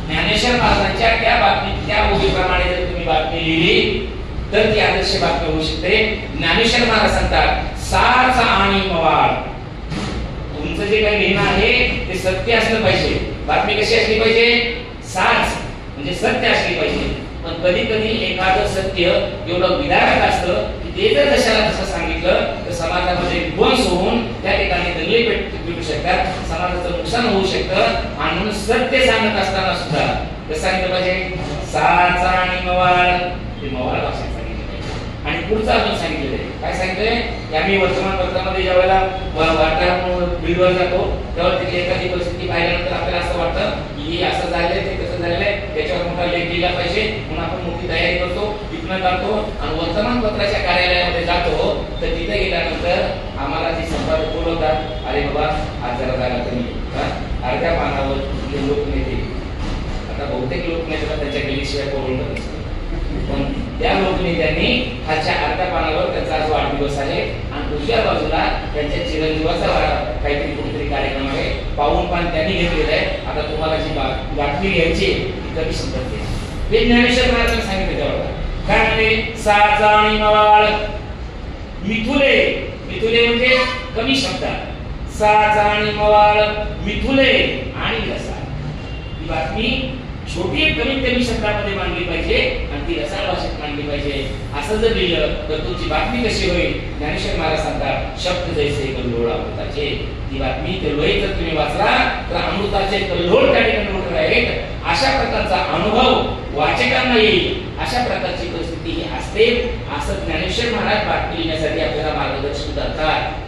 ज्ञानेश्वर महाराजांच्या त्या बातमीत त्या ओळीप्रमाणे जर तुम्ही बातमी लिहिली तर ती आदर्श बातमी होऊ शकते. ज्ञानेश्वर महाराज सांगतात साच आणि मवाळ. तुमचं जे काही लिहिणं आहे ते सत्य असलं पाहिजे. बातमी कशी असली पाहिजे? साच म्हणजे सत्य असली पाहिजे. पण कधी कधी एखादं सत्य एवढं विदारक असतं की ते जर जशाला तसं सांगितलं तर समाजामध्ये विध्वंस होऊन त्या ठिकाणी दंगली पेटू शकतात, समाजाचं नुकसान होऊ शकतं. आणि म्हणून सत्य सांगत असताना सुद्धा कसं सांगितलं पाहिजे? साचा आणि मवाळ. ते मवाळ भाषेत सांगितलं पाहिजे. आणि पुढचं अजून सांगितलेलं आहे. काय सांगितलंय? आम्ही वर्तमानपत्रामध्ये ज्या वेळेला वार्ताहर बिल्डवर जातो तेव्हा तिथे एखादी परिस्थिती पाहिल्यानंतर आपल्याला असं वाटतं की असं झालंय, ते कसं झालंय, त्याच्यावर मोठा लेख लिहिला पाहिजे म्हणून आपण मोठी तयारी करतो, तिथनं जातो आणि वर्तमानपत्राच्या कार्यालयामध्ये जातो. तर तिथे गेल्यानंतर आम्हाला जी संपादक बोलवतात, अरे बाबा आज जरा जागा कमी, अर्ध्या पानावर लोकनेते. आता बहुतेक लोकनेत्याला त्याच्या गेल्याशिवाय बोलवलं नसतं, पण त्या लोकनेत्यांनी खालच्या अर्ध्या पानावर त्यांचा आज वाढदिवस आहे आणि दुसऱ्या बाजूला त्यांच्या चिरंजीवाचा काहीतरी कुठेतरी कार्यक्रम आहे, पाहून पण त्यांनी घेतलेलं आहे. आता तुम्हाला जी बातमी घ्यायची ती कमी शब्दात घ्या. हे ज्ञानेश्वर महाराजांनी सांगितलं तेव्हा. काय म्हणते? साचा आणि मवाळ. मिथुले. मिथुले म्हणजे कमी शब्दात. साचा आणि मवाळ, मिथुले आणि रसाळ. ही बातमी छोटी कमीत कमी शब्दामध्ये मांडली पाहिजे आणि ती रसाळ भाषेत मांडली पाहिजे. असं जर लिहिलं तर तुमची बातमी कशी होईल? ज्ञानेश्वर महाराज सांगतात शब्द जैसे कल्लोळ अमृताचे. ती बातमी कल्लोळी जर तुम्ही वाचला तर अमृताचे कल्लोळ त्या ठिकाणी होणार आहेत. अशा प्रकारचा अनुभव वाचकांना येईल. अशा प्रकारची परिस्थिती ही असते. असं ज्ञानेश्वर महाराज बातमी लिहिण्यासाठी आपल्याला मार्गदर्शन करतात.